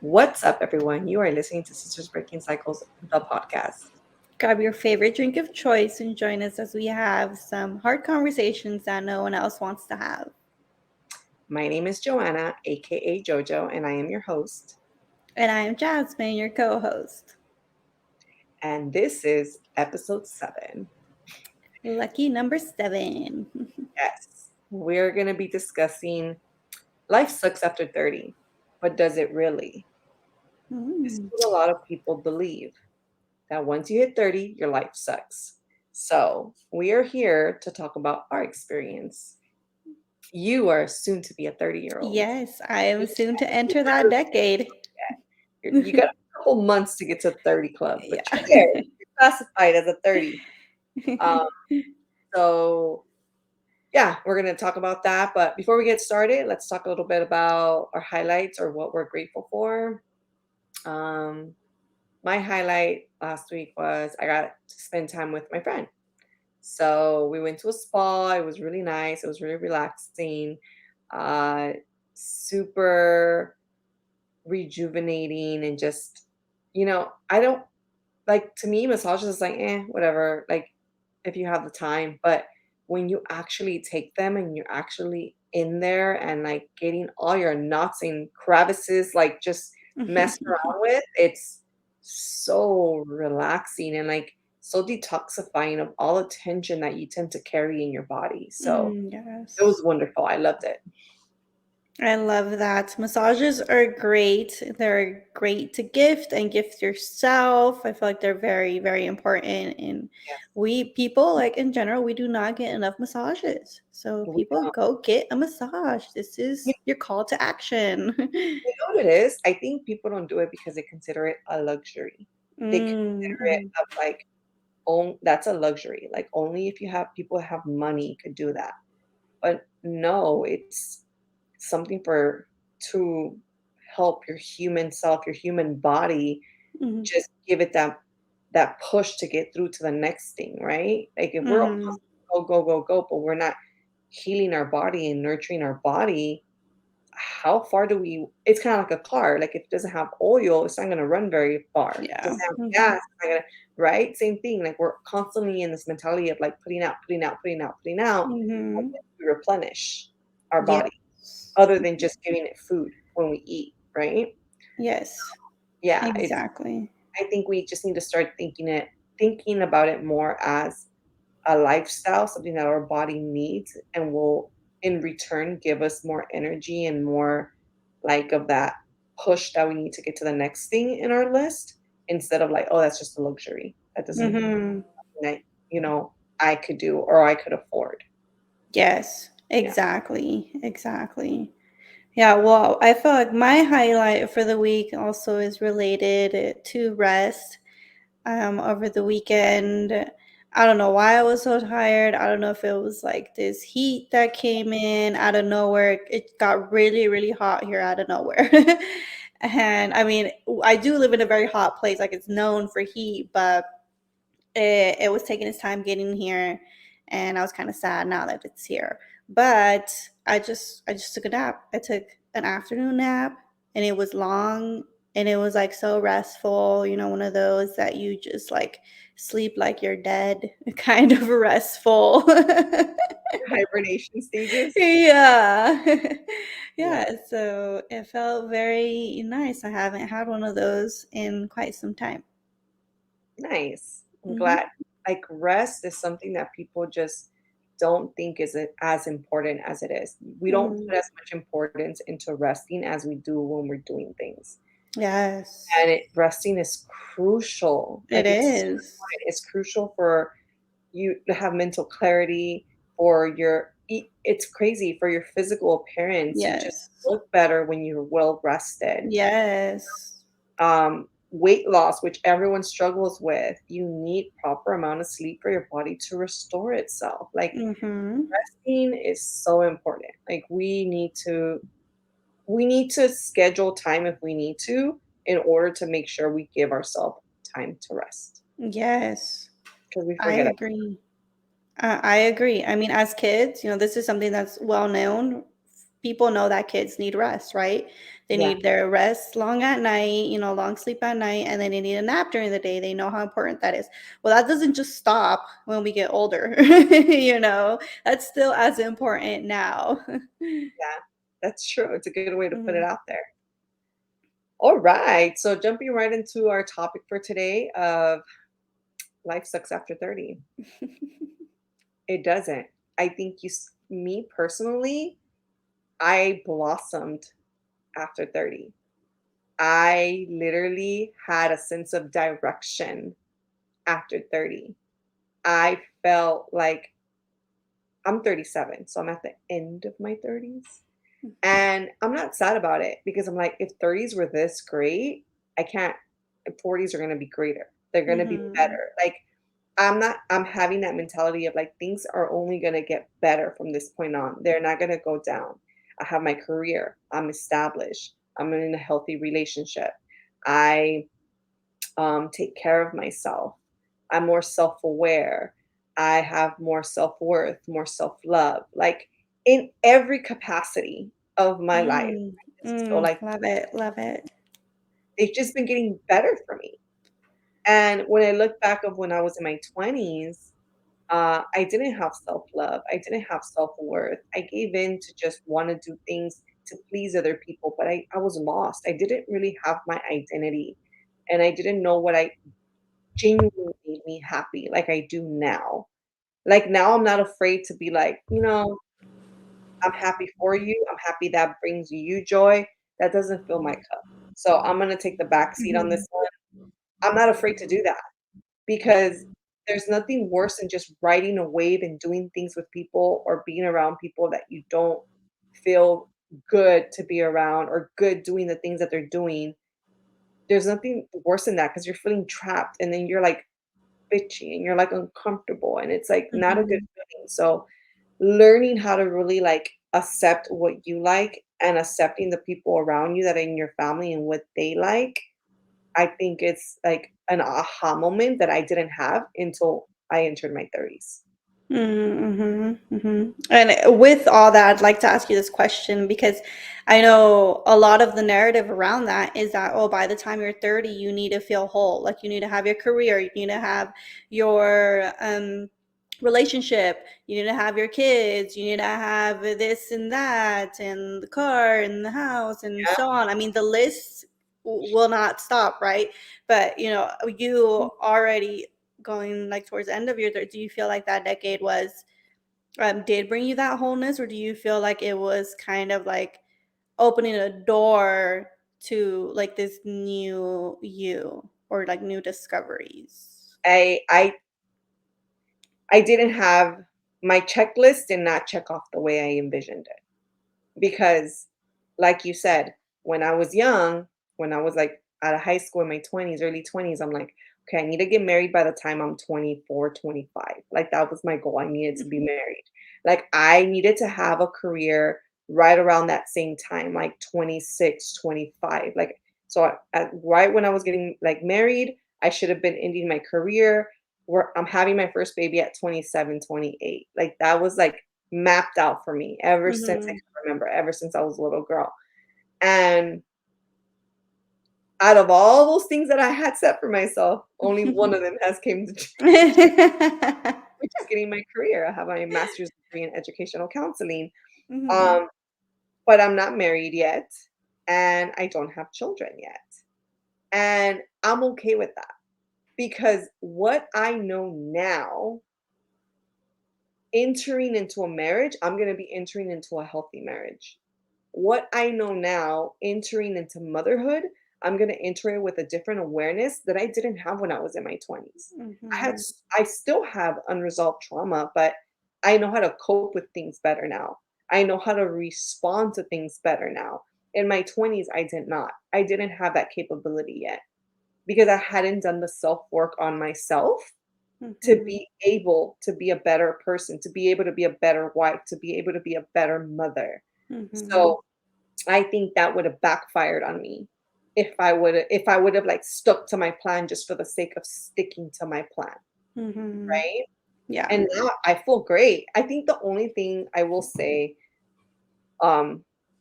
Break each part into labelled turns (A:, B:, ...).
A: What's up, everyone? You are listening to Sisters Breaking Cycles, the podcast.
B: Grab your favorite drink of choice and join us as we have some hard conversations that no one else wants to have.
A: My name is Joanna, aka JoJo, and I am your host.
B: And I am Jasmine, your co host.
A: And this is episode 7.
B: Lucky number 7.
A: Yes, we're going to be discussing life sucks after 30, but does it really? This is
B: Mm.
A: what a lot of people believe, that once you hit 30, your life sucks. So, we are here to talk about our experience. You are soon to be a 30-year-old.
B: Yes, I am soon to enter that decade.
A: You got a couple months to get to 30 club, but you're
B: Yeah.
A: there. You're classified as a 30. Um, so yeah, we're gonna talk about that. But before we get started, let's talk a little bit about our highlights or what we're grateful for. Um, my highlight last week was I got to spend time with my friend. So we went to a spa. It was really nice. It was really relaxing. Uh, Super rejuvenating and just, I don't like, to me, massages is like, whatever, like, if you have the time. But when you actually take them and you're actually in there and like getting all your knots and crevices like just messed around with, it's so relaxing and like so detoxifying of all the tension that you tend to carry in your body. So it was
B: Yes.
A: wonderful. I loved it.
B: I love that. Massages are great. They're great to gift and gift yourself. I feel like they're very, very important. And
A: Yes.
B: we people, like in general, we do not get enough massages. So
A: We
B: people go get a massage. This is your call to action.
A: You know what it is? I think people don't do it because they consider it a luxury. They consider it
B: Mm-hmm.
A: of like, that's a luxury. Like only if you have people that have money could do that. But no, it's something for to help your human self, your human body, just give it that push to get through to the next thing, right? Like if we're all
B: Mm-hmm.
A: go, go, go, go, but we're not healing our body and nurturing our body, how far do we it's kinda like a car, like, if it doesn't have oil, it's not gonna run very far. If it
B: Yeah.
A: doesn't have
B: Mm-hmm.
A: gas, it's not gonna right? Same thing, like, we're constantly in this mentality of, like, putting out, putting out, putting out, putting out, and
B: Mm-hmm.
A: then we replenish our body,
B: Yes.
A: other than just giving it food when we eat, right?
B: Yes.
A: Yeah, it's
B: Exactly.
A: I think we just need to start thinking about it more as a lifestyle, something that our body needs and will in return give us more energy and more like of that push that we need to get to the next thing in our list instead of like, oh, that's just a luxury. That doesn't
B: Mm-hmm.
A: that, you know, I could do or I could afford.
B: Yes.
A: Yeah.
B: Exactly. Exactly. Yeah, well, I feel like my highlight for the week also is related to rest. Over the weekend, I don't know why I was so tired. I don't know if it was like this heat that came in out of nowhere. It got really, really hot here out of nowhere. And I mean, I do live in a very hot place, like it's known for heat, but it was taking its time getting here, and I was kind of sad now that it's here. But I just took a nap. I took an afternoon nap, and it was long, and it was like so restful. You know, one of those that you just like sleep like you're dead, kind of restful.
A: Hibernation stages.
B: Yeah.
A: Yeah.
B: Yeah, so it felt very nice. I haven't had one of those in quite some time.
A: Nice. I'm
B: Hmm.
A: glad. Like rest is something that people just don't think is as important as it is. We don't
B: Hmm.
A: put as much importance into resting as we do when we're doing things.
B: Yes.
A: And resting is crucial.
B: It
A: Like it's so
B: is.
A: important. It's crucial for you to have mental clarity, for it's crazy for your physical appearance. You just
B: Yes.
A: look better when you're well rested.
B: Yes.
A: Weight loss, which everyone struggles with, you need proper amount of sleep for your body to restore itself. Like
B: Mhm.
A: resting is so important. Like we need to schedule time if we need to in order to make sure we give ourselves time to rest
B: Yes.
A: because we
B: I
A: forget it.
B: agree. I agree. I mean, as kids, this is something that's well known. people know that kids need rest, right? They
A: Yeah.
B: need their rest long at night, long sleep at night, and then they need a nap during the day. They know how important that is. Well, that doesn't just stop when we get older, that's still as important now.
A: Yeah, that's true. It's a good way to put it
B: Mhm.
A: out there. All right. So jumping right into our topic for today of life sucks after 30. It doesn't. I think me personally, I blossomed after 30. I literally had a sense of direction after 30. I felt like I'm 37, so I'm at the end of my 30s. And I'm not sad about it because I'm like, if 30s were this great, I can't, 40s are going to be greater. They're going to be
B: Mhm.
A: better. Like, I'm having that mentality of like, things are only going to get better from this point on. They're not going to go down. I have my career, I'm established, I'm in a healthy relationship. I take care of myself. I'm more self aware. I have more self worth, more self love. Like in every capacity of my life,
B: Mm,
A: I just feel like
B: love it, love it.
A: they've just been getting better for me. And when I look back of when I was in my 20s, I didn't have self love. I didn't have self worth. I gave in to just want to do things to please other people, but I was lost. I didn't really have my identity, and I didn't know what I genuinely made me happy like I do now. Like, now I'm not afraid to be like, "I'm happy for you. I'm happy that brings you joy. That doesn't fill my cup. So I'm gonna take the back seat on
B: Mhm.
A: this one." I'm not afraid to do that because there's nothing worse than just riding a wave and doing things with people or being around people that you don't feel good to be around or good doing the things that they're doing. There's nothing worse than that because 'cause you're feeling trapped and then you're, like, bitchy and you're, like, uncomfortable, and it's, like, not a good
B: Mhm.
A: feeling. So learning how to really, like, accept what you like and accepting the people around you that are in your family and what they like, I think it's, like, an aha moment that I didn't have until I entered my 30s.
B: Mhm, mhm. And with all that, I'd like to ask you this question because I know a lot of the narrative around that is that, oh, by the time you're 30, you need to feel whole. Like you need to have your career, you need to have your relationship, you need to have your kids, you need to have this and that, and the car and the house, and
A: Yeah.
B: so on. I mean, the list will not stop, right? But you already going like towards the end of your do you feel like that decade was did bring you that wholeness, or do you feel like it was kind of like opening a door to like this new you or like new discoveries?
A: I didn't have my checklist did not check off the way I envisioned it. Because, like you said, when I was young, when I was like out of high school in my 20s, early 20s, I'm like, okay, I need to get married by the time I'm 24, 25. Like that was my goal. I needed to be
B: Mhm,
A: married. Like I needed to have a career right around that same time, like 26, 25. Like so right when I was getting like married, I should have been ending my career where I'm having my first baby at 27, 28. Like that was like mapped out for me ever since I
B: mhm.
A: can remember, ever since I was a little girl. And out of all those things that I had set for myself, only one of them has came to which is getting my career. I have my master's degree in educational counseling.
B: Mhm,
A: Um, but I'm not married yet, and I don't have children yet. And I'm okay with that because what I know now, entering into a marriage, I'm going to be entering into a healthy marriage. What I know now, entering into motherhood, I'm going to enter it with a different awareness that I didn't have when I was in my 20s.
B: mhm,
A: I still have unresolved trauma, but I know how to cope with things better now. I know how to respond to things better now. In my 20s, I did not. I didn't have that capability yet because I hadn't done the self work on myself to
B: mhm,
A: be able to be a better person, to be able to be a better wife, to be able to be a better mother.
B: mhm,
A: So I think that would have backfired on me if I would have like stuck to my plan just for the sake of sticking to my plan,
B: mhm.
A: right?
B: Yeah.
A: And now I feel great. I think the only thing I will say,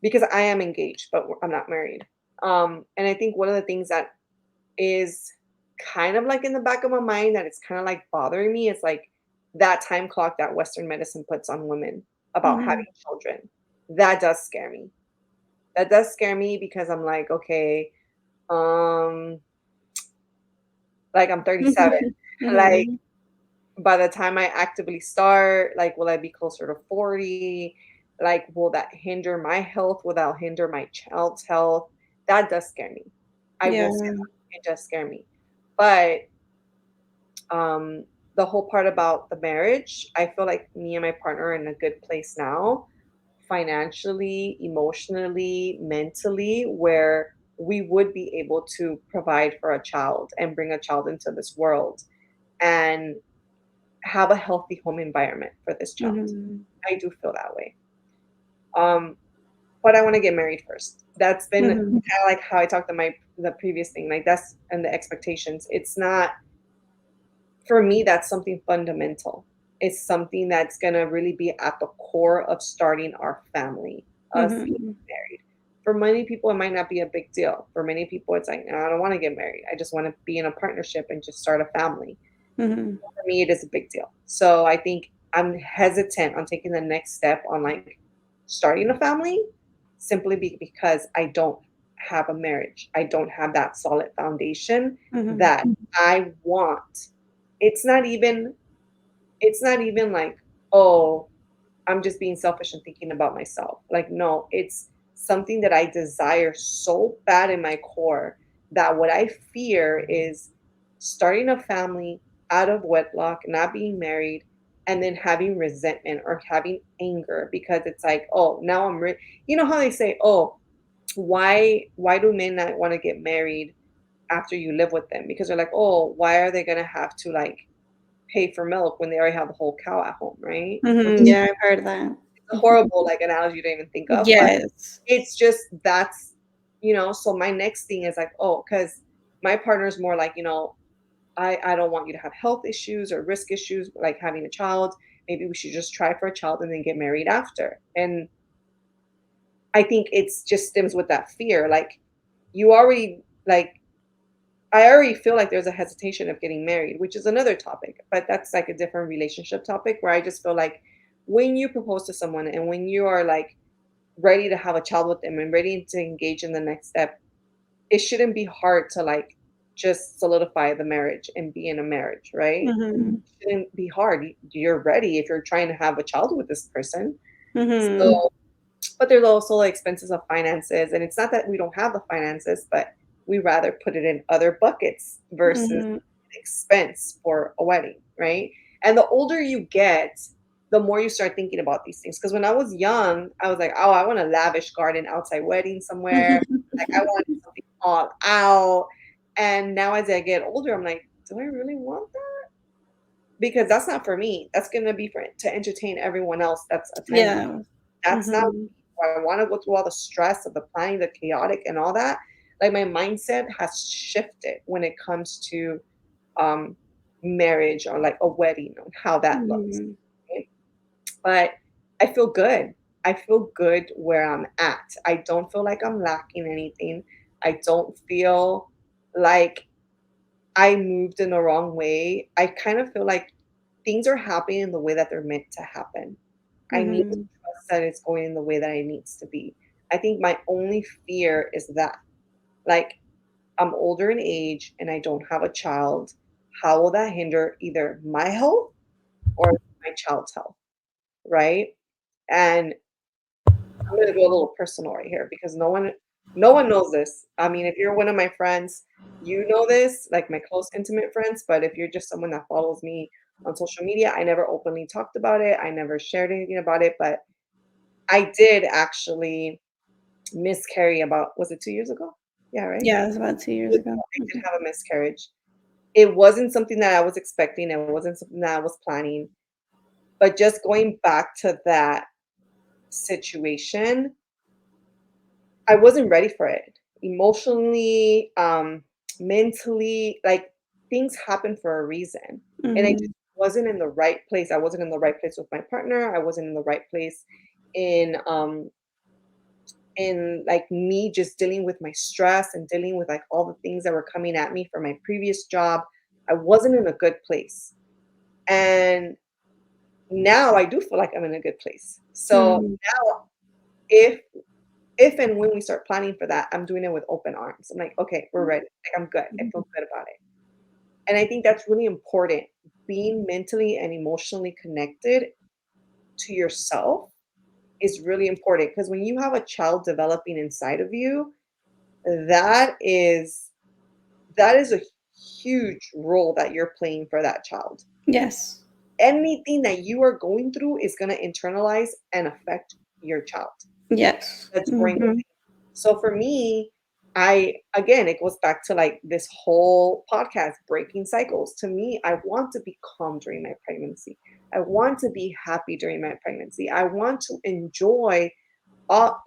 A: because I am engaged, but I'm not married. And I think one of the things that is kind of like in the back of my mind that it's kind of like bothering me is like that time clock that Western medicine puts on women about having
B: Mhm.
A: children. That does scare me. That does scare me because I'm like, okay, um, like I'm 37. Like
B: Mhm.
A: by the time I actively start, like will I be closer to 40? Like will that hinder my health? Will that hinder my child's health? That does scare me. I will say
B: Yeah.
A: that. It does scare me. But um the whole part about the marriage, I feel like me and my partner are in a good place now, financially, emotionally, mentally, where we would be able to provide for a child and bring a child into this world and have a healthy home environment for this child.
B: Mhm.
A: I do feel that way. Um, but I want to get married first. That's been kind
B: Mhm.
A: of like how I talked to my the previous thing. Like that's and the expectations. It's not for me, that's something fundamental. It's something that's gonna really be at the core of starting our family, us being
B: Mhm.
A: married. For many people, it might not be a big deal. For many people, it's like, "No, I don't wanna get married. I just wanna be in a partnership and just start a family."
B: Mhm.
A: For me, it is a big deal. So I think I'm hesitant on taking the next step on, like, starting a family simply because I don't have a marriage. I don't have that solid foundation
B: Mhm.
A: that I want. It's not even it's not even like, "Oh, I'm just being selfish and thinking about myself." Like, no, it's something that I desire so bad in my core that what I fear is starting a family out of wedlock, not being married, and then having resentment or having anger because it's like, "Oh, now you know how they say, "Oh, why do men not wanna get married after you live with them?" Because they're like, "Oh, why are they gonna have to, like, pay for milk when they already have the whole cow at home," right? Which
B: Mhm.
A: is
B: Yeah, I've heard that.
A: a horrible, like, analogy to even think of, but
B: Yes.
A: it's just that's so my next thing is like, oh, because my partner's more like, I don't want you to have health issues or risk issues, like having a child. Maybe we should just try for a child and then get married after. And I think it's just stems with that fear. Like, you already like I already feel like there's a hesitation of getting married, which is another topic, but that's like a different relationship topic where I just feel like when you propose to someone and when you are like ready to have a child with them and ready to engage in the next step, it shouldn't be hard to like just solidify the marriage and be in a marriage, right?
B: Mhm.
A: It shouldn't be hard. You're ready if you're trying to have a child with this person.
B: Mhm.
A: So but there's also like expenses of finances, and it's not that we don't have the finances, but we rather put it in other buckets versus
B: Mhm.
A: expense for a wedding, right? And the older you get, the more you start thinking about these things. Because when I was young, I was like, oh, I want a lavish garden outside wedding somewhere. Like I want something all out. And now as I get older, I'm like, do I really want that? Because that's not for me. That's gonna be for to entertain everyone else that's attending.
B: Yeah.
A: That's not
B: Mhm.
A: I wanna go through all the stress of the planning, the chaotic and all that. Like, my mindset has shifted when it comes to, um, marriage or, like, a wedding and how that looks,
B: Mhm.
A: right? But I feel good. I feel good where I'm at. I don't feel like I'm lacking anything. I don't feel like I moved in the wrong way. I kind of feel like things are happening in the way that they're meant to happen. I need to
B: Mhm.
A: trust that it's going in the way that it needs to be. I think my only fear is that, like, I'm older in age and I don't have a child. How will that hinder either my health or my child's health? Right? And I'm gonna go a little personal right here because no one knows this. I mean, if you're one of my friends, you know this, like my close intimate friends, but if you're just someone that follows me on social media, I never openly talked about it. I never shared anything about it, but I did actually miscarry about was it 2 years ago? Yeah, right?
B: Yeah, it was about 2 years
A: 2 years
B: ago.
A: ago, I did have a miscarriage. It wasn't something that I was expecting, it wasn't something that I was planning, but just going back to that situation, I wasn't ready for it. Emotionally, mentally, like, things happen for a reason, and I just
B: Mhm.
A: wasn't in the right place. I wasn't in the right place with my partner, I wasn't in the right place in, in like me just dealing with my stress and dealing with like all the things that were coming at me from my previous job. I wasn't in a good place. And now I do feel like I'm in a good place. So
B: Mhm.
A: now if if and when we start planning for that, I'm doing it with open arms. I'm like, okay, we're ready. Like I'm good. I feel good about it. And I think that's really important. Being mentally and emotionally connected to yourself is really important because when you have a child developing inside of you, that is that is a huge role that you're playing for that child.
B: Yes.
A: Anything that you are going through is going to internalize and affect your child
B: Yes.
A: that's growing with
B: Mhm.
A: you. So for me, I again, it goes back to like this whole podcast, breaking cycles. To me, I want to be calm during my pregnancy. I want to be happy during my pregnancy. I want to enjoy all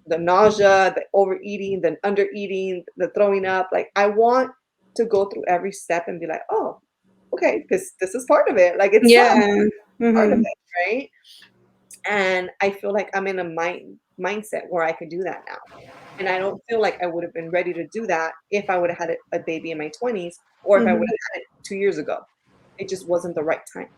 A: the nausea, the overeating, the undereating, the throwing up. Like I want to go through every step and be like, oh, okay, this is part of it. Like it sucks,
B: Yeah.
A: part of
B: Mhm.
A: it, right? And I feel like I'm in a mindset where I could do that now. And I don't feel like I would have been ready to do that if I would have had a baby in my 20s or if I would
B: Mhm.
A: have had it 2 years ago. It just wasn't the right time.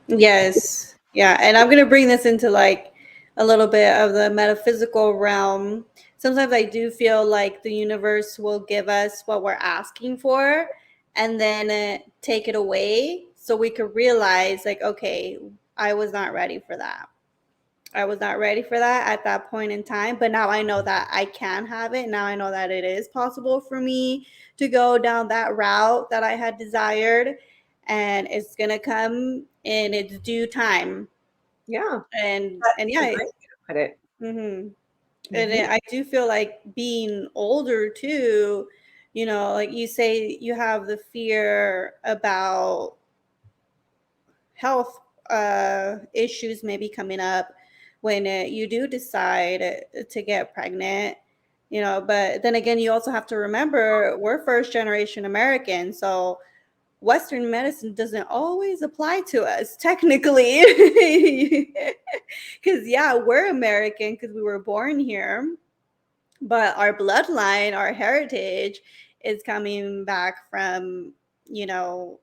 B: Yes. Yeah, and I'm gonna bring this into like a little bit of the metaphysical realm. Sometimes I do feel like the universe will give us what we're asking for and then take it away so we could realize, like, okay, I was not ready for that. I was not ready for that at that point in time, but now I know that I can have it. Now I know that it is possible for me to go down that route that I had desired, and it's going to come in its due time.
A: Yeah,
B: And
A: that's a
B: yeah,
A: great way to put it.
B: mhm. And
A: Mhm.
B: I do feel like being older too, like you say you have the fear about health issues maybe coming up when you do decide to get pregnant, but then again, you also have to remember we're first generation American, so Western medicine doesn't always apply to us technically. Because, yeah, we're American because we were born here, but our bloodline, our heritage is coming back from, you know,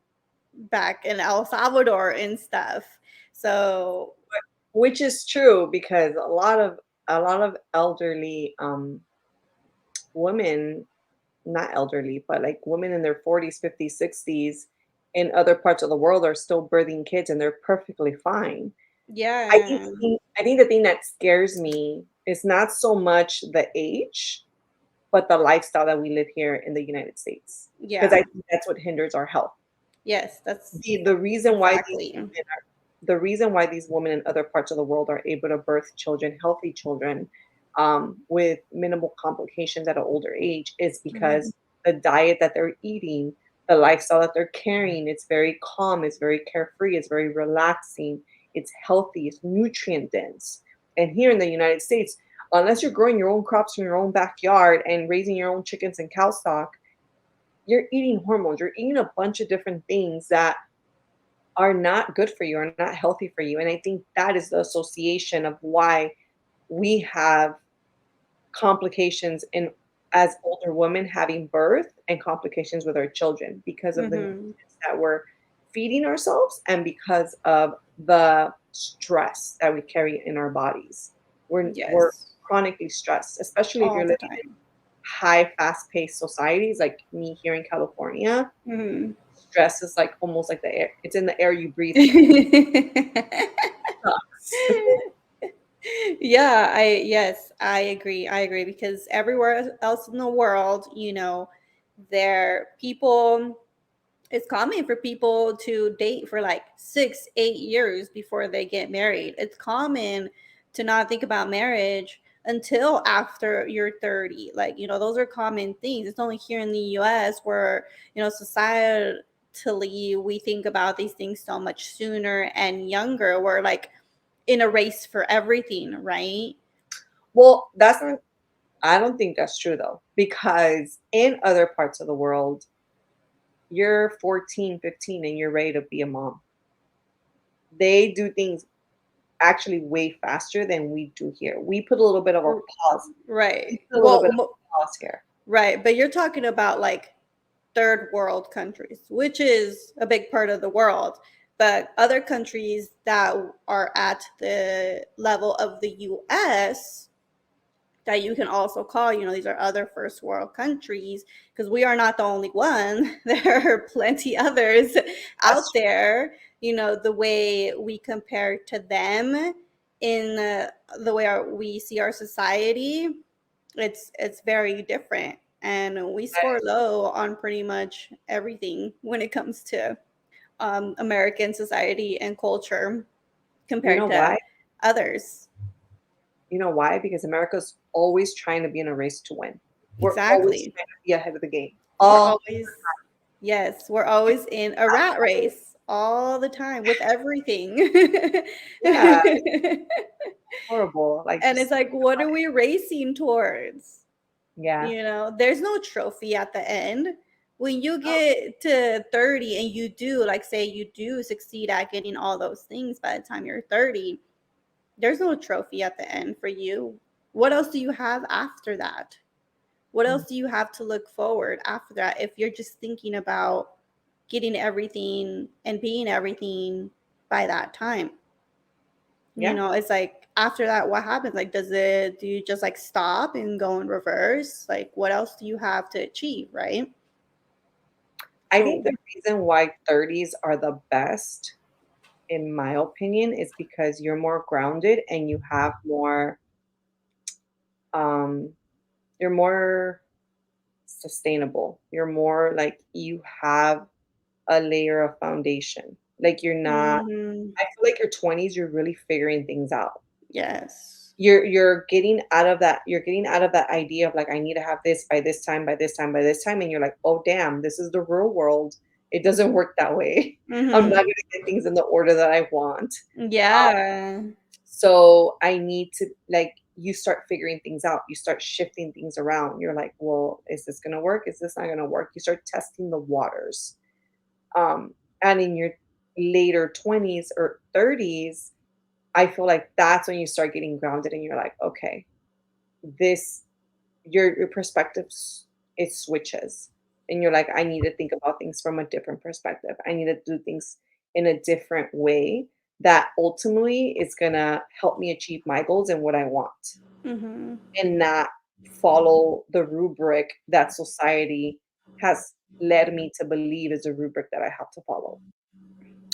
B: back in El Salvador and stuff. So,
A: Which is true because a lot of elderly women, not elderly, but like women in their 40s, 50s, 60s in other parts of the world are still birthing kids and they're perfectly fine.
B: yeah,
A: I think the thing that scares me is not so much the age, but the lifestyle that we live here in the United States. Because I
B: yeah,
A: think that's what hinders our health.
B: yes, that's
A: The reason why these
B: exactly.
A: women the reason why these women in other parts of the world are able to birth children, healthy children, with minimal complications at an older age is
B: Mhm.
A: because the diet that they're eating, the lifestyle that they're carrying, it's very calm, it's very carefree, it's very relaxing, it's healthy, it's nutrient dense. And here in the United States, unless you're growing your own crops in your own backyard and raising your own chickens and cow stock, you're eating hormones, you're eating a bunch of different things that are not good for you, are not healthy for you. And I think that is the association of why we have complications in as older women having birth and complications with our children because of the
B: Mhm.
A: nutrients that we're feeding ourselves and because of the stress that we carry in our bodies. We're
B: Yes,
A: chronically stressed, especially if
B: all
A: you're
B: the
A: living in
B: time.
A: high fast-paced societies like me here in California.
B: Mhm.
A: Stress is like almost like the air. It's in the air you breathe. Sucks.
B: Yeah, yes, I agree. I agree because everywhere else in the world, there people it's common for people to date for like 6, 8 years before they get married. It's common to not think about marriage until after you're 30. Like, those are common things. It's only here in the US where, societally we think about these things so much sooner and younger. We're like in a race for everything, right?
A: Well, that's not I don't think that's true though, because in other parts of the world, you're 14, 15, and you're ready to be a mom. They do things actually way faster than we do here. We put a little bit of a
B: R-
A: pause.
B: right.
A: We put a little bit
B: Well,
A: of a pause here.
B: right, but you're talking about like third world countries, which is a big part of the world. But other countries that are at the level of the US that you can also call, these are other first world countries, because we are not the only one. There are plenty others
A: That's
B: out there. The way we compare to them in the way we see our society, it's very different, and we score low on pretty much everything when it comes to American society and culture
A: you
B: compared
A: know
B: to
A: why?
B: others.
A: You know why? Because America's always trying to be in a race to win. We're always
B: Exactly.
A: trying to be ahead of the game.
B: We're
A: All
B: always, yes, we're always in a rat race all the time with everything.
A: yeah, it's horrible. Like
B: And it's
A: just
B: like, what are we racing towards?
A: yeah.
B: There's no trophy at the end. When you
A: Oh,
B: get to 30 and you do, like, say you do succeed at getting all those things by the time you're 30, there's no trophy at the end for you. What else do you have after that? What
A: mm,
B: else do you have to look forward after that if you're just thinking about getting everything and being everything by that time?
A: yeah.
B: It's like after that, what happens? Like, do you just like stop and go in reverse? Like, what else do you have to achieve, right?
A: I think
B: So,
A: the reason why 30s are the best, in my opinion, is because you're more grounded and you have more um you're more sustainable. You're more like you have a layer of foundation. Like you're not
B: mhm,
A: I feel like your 20s, you're really figuring things out.
B: yes.
A: You're getting out of that idea of like, I need to have this by this time, by this time, by this time, and you're like, "Oh, damn, this is the real world. It doesn't work that way. I'm not
B: Mhm.
A: gonna get things in the order that I want."
B: Yeah.
A: So I need to like you start figuring things out. You start shifting things around. You're like, "Well, is this gonna work? Is this not gonna work?" You start testing the waters. And in your later 20s or 30s, I feel like that's when you start getting grounded and you're like, okay, this your perspective it switches. And you're like, I need to think about things from a different perspective. I need to do things in a different way that ultimately is gonna help me achieve my goals and what I want
B: Mhm.
A: and not follow the rubric that society has led me to believe is a rubric that I have to follow.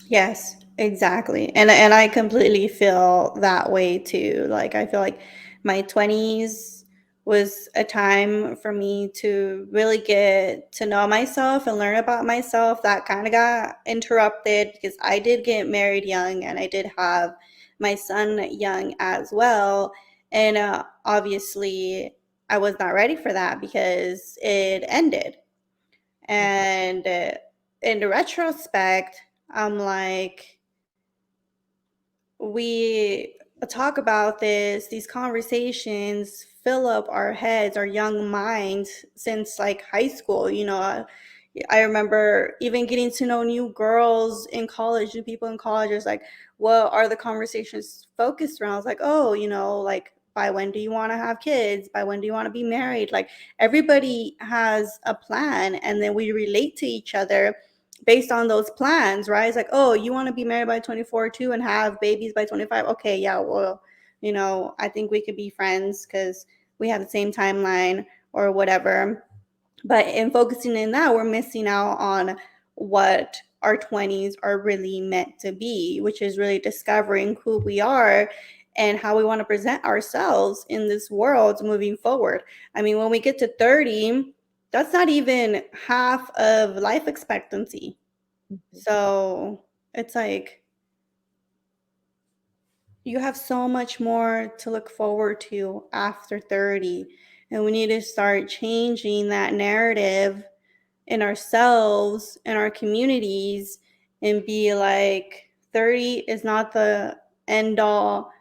B: Yes, exactly. And I completely feel that way too. Like I feel like my 20s was a time for me to really get to know myself and learn about myself. That kind of got interrupted because I did get married young and I did have my son young as well. And obviously I was not ready for that because it ended.
A: Mhm,
B: And in retrospect, I'm like, we talk about these conversations fill up our heads, our young minds since like high school. I remember even getting to know new girls in college, new people in college. It's like, what are the conversations focused around? I was like, oh, like by when do you want to have kids? By when do you want to be married? Like everybody has a plan, and then we relate to each other based on those plans, right? It's like, oh, you want to be married by 24 too and have babies by 25? Okay, yeah, well, I think we could be friends because we have the same timeline or whatever. But in focusing in that, we're missing out on what our 20s are really meant to be, which is really discovering who we are and how we want to present ourselves in this world moving forward. I mean, when we get to 30, that's not even half of life expectancy.
A: mhm.
B: So it's like you have so much more to look forward to after 30. And we need to start changing that narrative in ourselves in our communities and be like 30 is not the end all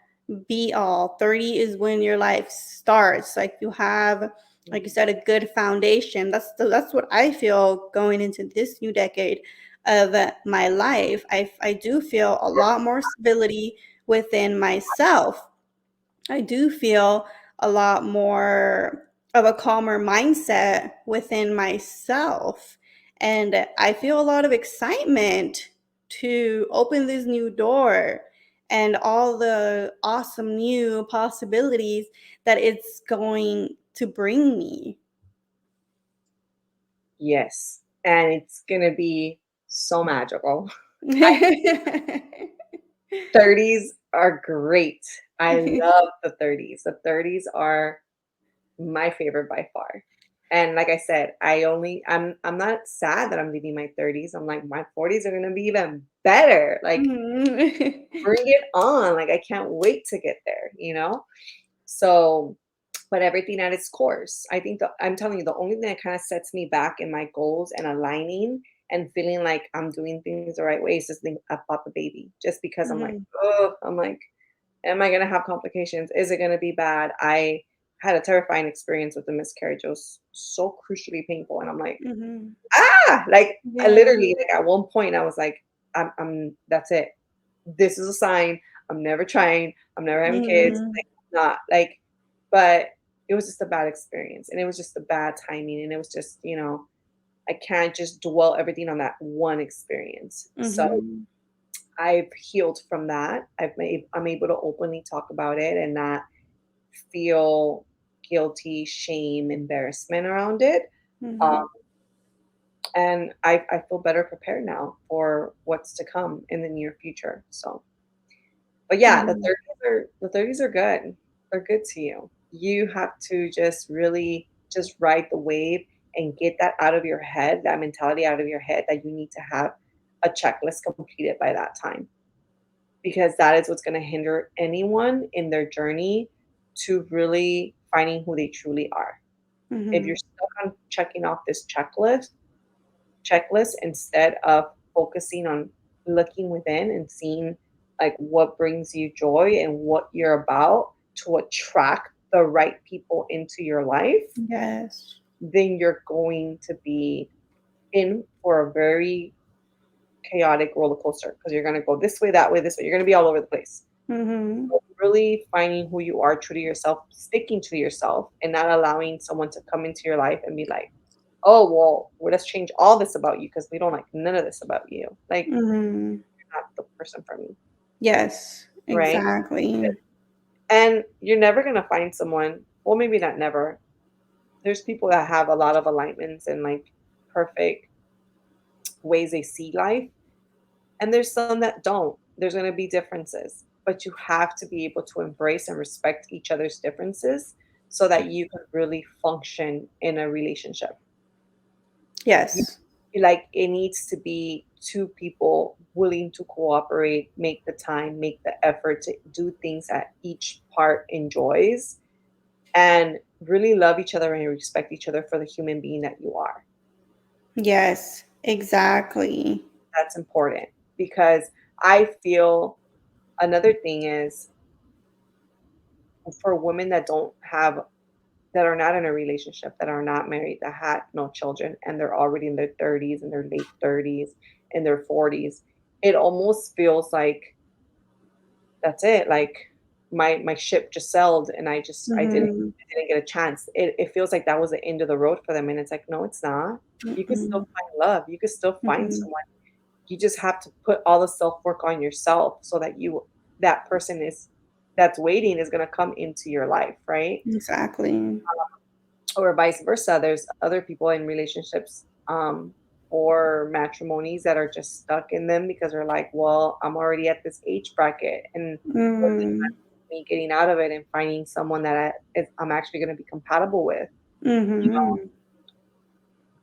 B: be all. 30 is when your life starts. Like you have, like you said, a good foundation. That's what I feel going into this new decade of my life. I do feel a lot more stability, within myself. I do feel a lot more of a calmer mindset within myself. And I feel a lot of excitement to open this new door and all the awesome new possibilities that it's going to bring me.
A: Yes, and it's gonna be so magical. I 30s are great. I love the 30s. The 30s are my favorite by far. And like I said, I'm not sad that I'm leaving my 30s. I'm like my 40s are gonna be even better. Like
B: Mhm.
A: bring it on. Like I can't wait to get there, you know? So, but everything at its course. I think I'm telling you, the only thing that kind of sets me back in my goals and aligning and feeling like I'm doing things the right way is this thing about the baby. Just because I'm like,
B: Mhm.
A: oh, I'm like, am I gonna have complications? Is it gonna be bad? I had a terrifying experience with the miscarriage. It was so crucially painful, and I'm like,
B: Mhm.
A: ah, like I
B: Yeah.
A: literally, like at one point, I was like, I'm that's it. This is a sign. I'm never trying. I'm never having kids.
B: Mhm.
A: Like, not like, but it was just a bad experience, and it was just a bad timing, and it was just, I can't just dwell everything on that one experience. So
B: Mhm.
A: I've healed from that. I'm able to openly talk about it and not feel guilty, shame, embarrassment around it. Um,
B: Mhm.
A: and I feel better prepared now for what's to come in the near future. So, but yeah,
B: Mhm.
A: the 30s are good. They're good to you. You have to just really just ride the wave and get that out of your head, that mentality out of your head that you need to have a checklist completed by that time, because that is what's going to hinder anyone in their journey to really finding who they truly are. If you're
B: Mhm.
A: stuck on checking off this checklist instead of focusing on looking within and seeing like what brings you joy and what you're about to attract the right people into your life,
B: Yes.
A: then you're going to be in for a very chaotic roller coaster because you're going to go this way, that way, this way. You're going to be all over the place.
B: Mhm.
A: So really finding who you are true to yourself, sticking to yourself, and not allowing someone to come into your life and be like, "Oh, well, let's change all this about you because we don't like none of this about you." Like,
B: Mhm.
A: you're not the person for me,
B: Yes,
A: right?
B: exactly.
A: And you're never gonna find someone, well, maybe not never. There's people that have a lot of alignments and like perfect ways they see life, and there's some that don't. There's gonna be differences, but you have to be able to embrace and respect each other's differences so that you can really function in a relationship. You
B: Yes.
A: like, it needs to be 2 people willing to cooperate, make the time, make the effort to do things that each part enjoys, and really love each other and respect each other for the human being that you are.
B: Yes, exactly.
A: That's important because I feel another thing is for women that are not in a relationship, that are not married, that had no children, and they're already in their 30s and their late 30s and their 40s, it almost feels like that's it. Like my ship just sailed and
B: Mhm.
A: I didn't get a chance. It feels like that was the end of the road for them. And it's like, no, it's not. You could still
B: Mhm.
A: find love. You could still find
B: Mhm.
A: someone. You just have to put all the self-work on yourself so that that person that's waiting is gonna come into your life, right?
B: Exactly.
A: Or vice versa. There's other people in relationships, or matrimonies that are just stuck in them because they're like, well, I'm already at this age bracket, and what's the
B: Mm.
A: chance of me getting out of it and finding someone that I'm actually going to be compatible with? You know,
B: Mhm.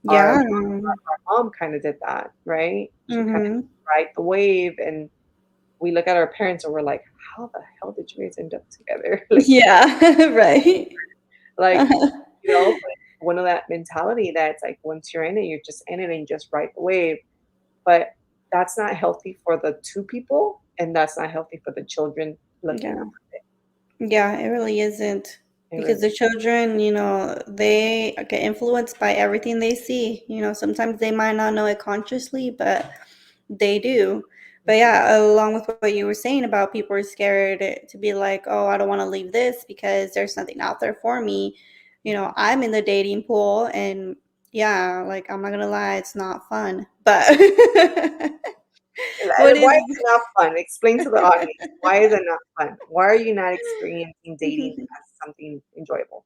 A: our
B: Yeah.
A: mom kind of did that, right? She kind of
B: Mhm.
A: ride the wave, and we look at our parents and we're like, how the hell did you guys end up together?
B: Yeah, right.
A: Like,
B: Uh-huh.
A: but one of that mentality that's like once you're in it, you're just in it and you just ride the wave. But that's not healthy for the two people, and that's not healthy for the children looking
B: Yeah.
A: up.
B: Yeah, it really isn't.
A: It
B: Because
A: really
B: the children, they get influenced by everything they see. Sometimes they might not know it consciously, but they do. But
A: Mhm.
B: yeah, along with what you were saying about people are scared to be like, oh, I don't want to leave this because there's nothing out there for me. I'm in the dating pool, and yeah, like I'm not gonna lie, it's not fun. But what
A: Why is
B: is
A: it not fun? Explain to the audience, why is it not fun? Why are you not experiencing dating as something enjoyable?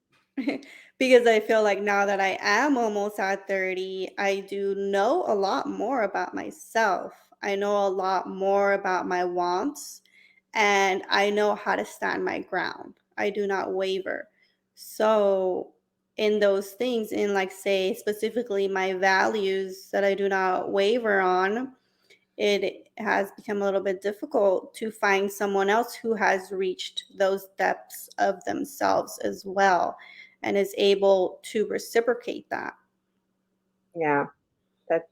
B: because I feel like now that I am almost at 30, I do know a lot more about myself. I know a lot more about my wants, and I know how to stand my ground. I do not waver. So, in those things, in like, say, specifically my values that I do not waver on, it has become a little bit difficult to find someone else who has reached those depths of themselves as well and is able to reciprocate that.
A: Yeah, that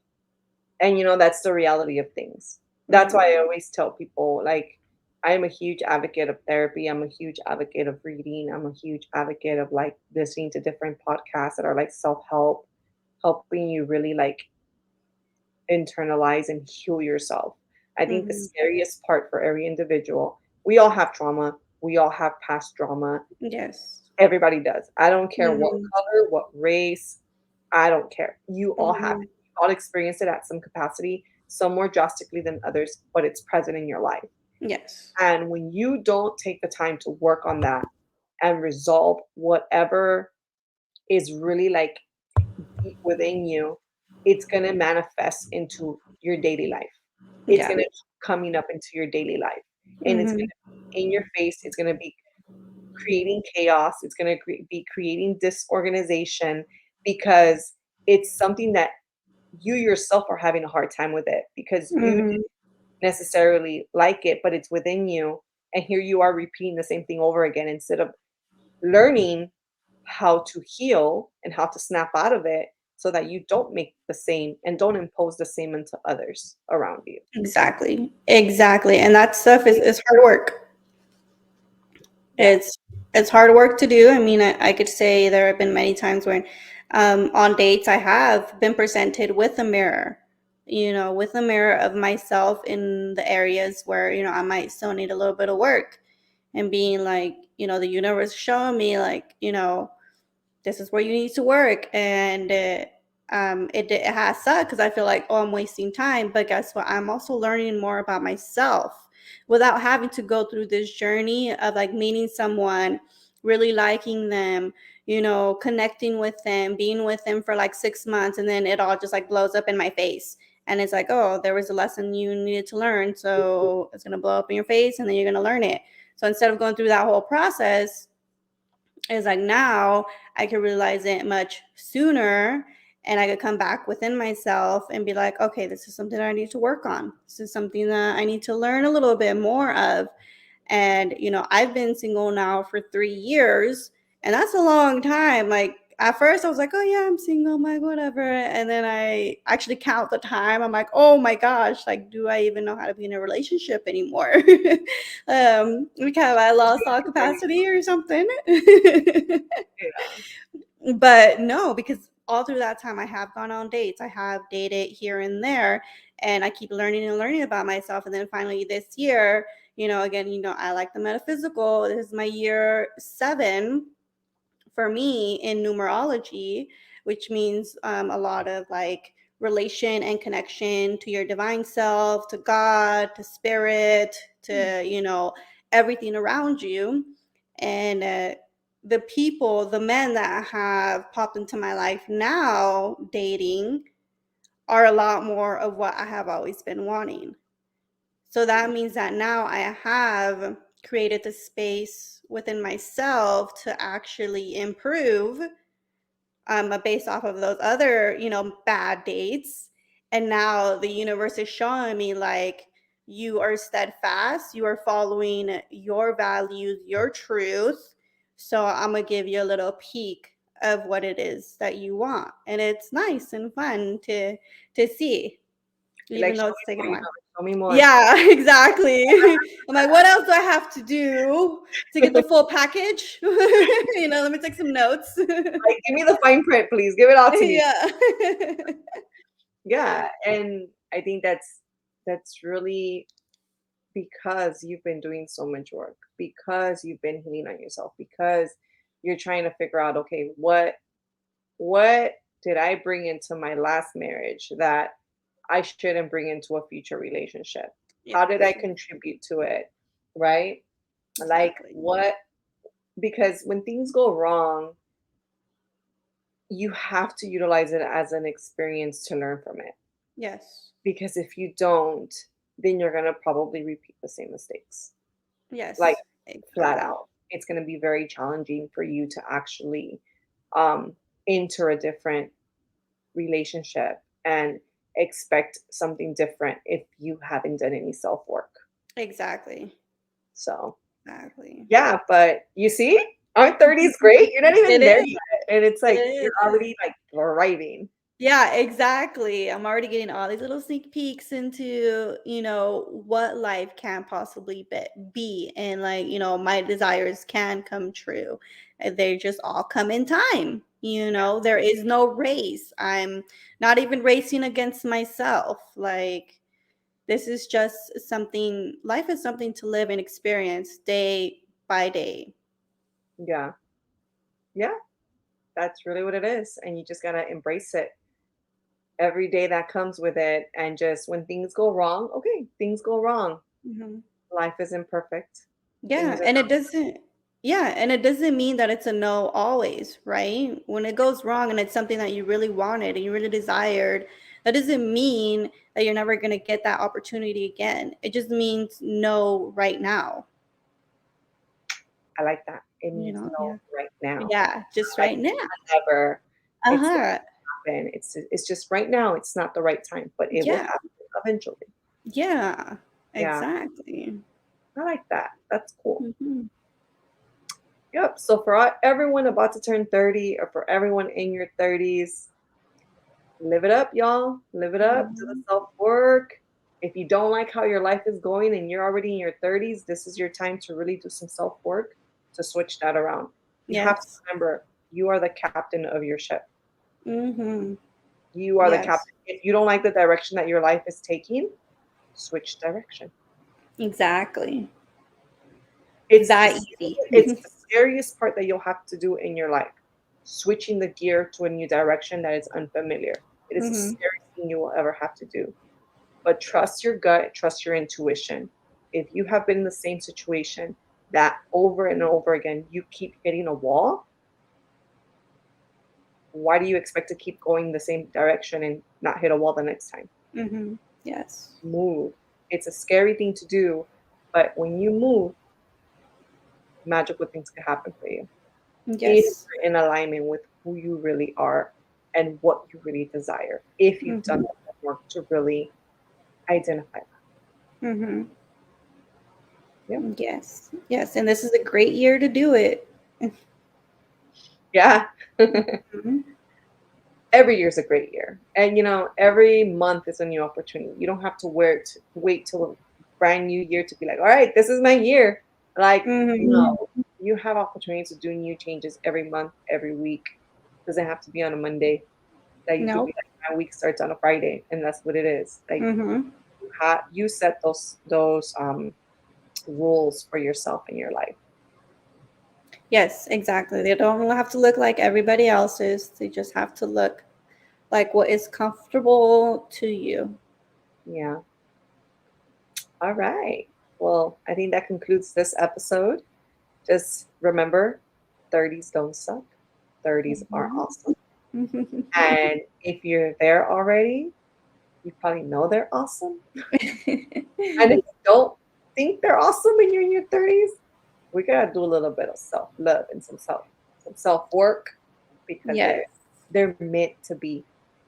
A: and that's the reality of things. That's
B: Mhm.
A: why I always tell people, like, I am a huge advocate of therapy. I'm a huge advocate of reading. I'm a huge advocate of like listening to different podcasts that are like self-help, helping you really like internalize and heal yourself. I think the
B: Mhm.
A: scariest part for every individual, we all have trauma. We all have past trauma.
B: Yes.
A: Everybody does. I don't care what
B: Mhm.
A: color, what race, I don't care. You all have
B: Mhm.
A: it. You all experience it at some capacity, some more drastically than others, but it's present in your life.
B: Yes.
A: And when you don't take the time to work on that and resolve whatever is really like deep within you, it's going to manifest into your daily life. It's
B: Yeah.
A: going to keep coming up into your daily life. And it's going
B: Mhm.
A: to be in your face. It's going to be creating chaos. It's going to be creating disorganization because it's something that you yourself are having a hard time with it because you didn't
B: Mhm.
A: necessarily like it, but it's within you. And here you are repeating the same thing over again instead of learning how to heal and how to snap out of it so that you don't make the same and don't impose the same into others around you.
B: Exactly. Exactly. And that stuff is hard work.
A: Yeah.
B: It's it's hard work to do. I mean, I could say there have been many times when on dates I have been presented with a mirror, with a mirror of myself in the areas where, I might still need a little bit of work and being like, the universe showing me like, this is where you need to work. And it has sucked because I feel like, oh, I'm wasting time. But guess what? I'm also learning more about myself without having to go through this journey of like meeting someone, really liking them, connecting with them, being with them for like 6 months, and then it all just like blows up in my face. And it's like, oh, there was a lesson you needed to learn. So it's going to blow up in your face and then you're going to learn it. So instead of going through that whole process, is like now I could realize it much sooner, and I could come back within myself and be like, okay, this is something I need to work on. This is something that I need to learn a little bit more of. And, I've been single now for 3 years, and that's a long time. Like, at first, I was like, oh, yeah, I'm single, I'm like, whatever. And then I actually count the time. I'm like, oh my gosh, like, do I even know how to be in a relationship anymore? Because have I lost all capacity or something?
A: Yeah.
B: But no, because all through that time, I have gone on dates, I have dated here and there, and I keep learning and learning about myself. And then finally this year, again, I like the metaphysical. This is my year 7 for me in numerology, which means a lot of like relation and connection to your divine self, to God, to spirit, to, everything around you. And the people, the men that have popped into my life now dating are a lot more of what I have always been wanting. So that means that now I have created the space within myself to actually improve, based off of those other, bad dates. And now the universe is showing me like you are steadfast, you are following your values, your truth. So I'm gonna give you a little peek of what it is that you want. And it's nice and fun to see,
A: You're like,
B: even though
A: show
B: it's
A: me
B: taken a
A: more,
B: while.
A: universe, show me more.
B: Yeah, exactly. I'm like, what else do I have to do to get the full package? Let me take some notes.
A: Like, give me the fine print, please. Give it all to me.
B: Yeah.
A: Yeah. And I think that's that's really because you've been doing so much work, because you've been healing on yourself, because you're trying to figure out, okay, what did I bring into my last marriage that I shouldn't bring into a future relationship? How did I
B: Yes,
A: contribute to it? Right? Like
B: exactly.
A: what because when things go wrong, you have to utilize it as an experience to learn from it.
B: Yes.
A: Because if you don't, then you're going to probably repeat the same mistakes. Like
B: Yes,
A: flat
B: exactly.
A: out. It's going to be very challenging for you to actually um, enter a different relationship and expect something different if you haven't done any self work.
B: Exactly.
A: So,
B: Exactly.
A: yeah, but you see, our 30s great. You're not even
B: It
A: there
B: is.
A: yet. And it's like you're
B: It is.
A: already like thriving.
B: Yeah, exactly. I'm already getting all these little sneak peeks into, what life can possibly be. And like, my desires can come true. They just all come in time. There is no race. I'm not even racing against myself. Like, this is just something, life is something to live and experience day by day.
A: Yeah. Yeah. That's really what it is. And you just got to embrace it every day that comes with it. And just when things go wrong, okay, things go wrong.
B: Mhm.
A: Life isn't perfect.
B: Yeah,
A: Things are
B: and it doesn't mean that it's a no always, right? When it goes wrong and it's something that you really wanted and you really desired, that doesn't mean that you're never going to get that opportunity again. It just means no right now,
A: I like that. It means no
B: Yeah.
A: right now.
B: Yeah, just
A: Like
B: right now.
A: never. It's going
B: Uh-huh.
A: to happen. It's just right now. It's not the right time, but it will
B: Yeah.
A: happen eventually.
B: Yeah.
A: Yeah,
B: Exactly.
A: I like that. That's cool.
B: Mhm.
A: Yep. So for everyone about to turn 30, or for everyone in your 30s, live it up, y'all. Live it up. Do the
B: Mhm.
A: self work. If you don't like how your life is going and you're already in your 30s, this is your time to really do some self work to switch that around. You have to
B: Yes.
A: remember you are the captain of your ship.
B: Mhm.
A: You are the
B: Yes.
A: captain. If you don't like the direction that your life is taking, switch direction.
B: Exactly.
A: It's the
B: That
A: scary-
B: easy.
A: it's the scariest part that you'll have to do in your life. Switching the gear to a new direction that is unfamiliar. It is the
B: Mhm.
A: scariest thing you will ever have to do. But trust your gut, trust your intuition. If you have been in the same situation that over and over again you keep hitting a wall, why do you expect to keep going the same direction and not hit a wall the next time?
B: Mhm. Yes.
A: Move. It's a scary thing to do, but when you move, magical things can happen for you if
B: Yes.
A: you're in alignment with who you really are and what you really desire. If you've done
B: Mhm.
A: the work to really identify that.
B: Mhm.
A: Yep.
B: Yes. Yes, and this is a great year to do it.
A: Yeah.
B: Mhm.
A: Every year is a great year. And every month is a new opportunity. You don't have to wait till a brand new year to be like, all right, this is my year. Like, no,
B: Mhm.
A: you have opportunities to do new changes every month, every week. Doesn't have to be on a Monday. That you could be
B: Nope.
A: like, my week starts on a Friday, and that's what it is. Like
B: Mhm.
A: you set those rules for yourself in your life.
B: Yes, exactly. They don't have to look like everybody else's. They just have to look like what is comfortable to you.
A: Yeah. All right. Well, I think that concludes this episode. Just remember, 30s don't suck. 30s are
B: Mhm.
A: awesome. And if you're there already, you probably know they're awesome. And if you don't think they're awesome and you're in your 30s, we gotta do a little bit of self-love and some self-work because they're
B: Yes.
A: they're meant to be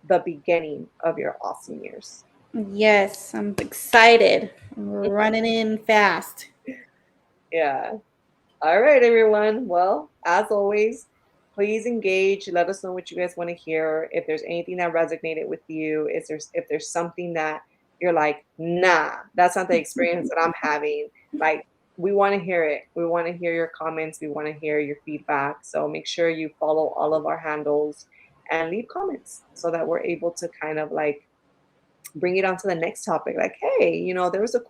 A: the beginning of your awesome years.
B: Yes, I'm excited. I'm running in fast.
A: Yeah. All right, everyone. Well, as always, please engage. Let us know what you guys want to hear. If there's anything that resonated with you, if there's something that you're like, nah, that's not the experience that I'm having. Like, we want to hear it. We want to hear your comments. We want to hear your feedback. So make sure you follow all of our handles and leave comments so that we're able to kind of like bring it on to the next topic. Like, hey, there was a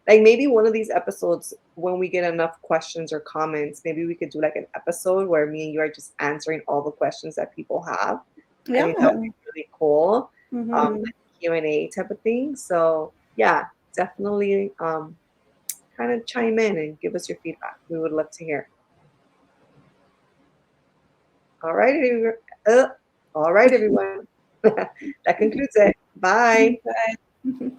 A: like maybe one of these episodes when we get enough questions or comments, maybe we could do like an episode where me and you are just answering all the questions that people have. I think that would
B: Yeah.
A: be really cool.
B: Mhm.
A: Like Q&A type of thing. So yeah, definitely kind of chime in and give us your feedback. We would love to hear. All right, uh, all right, everyone. That concludes it. Bye.
B: Bye.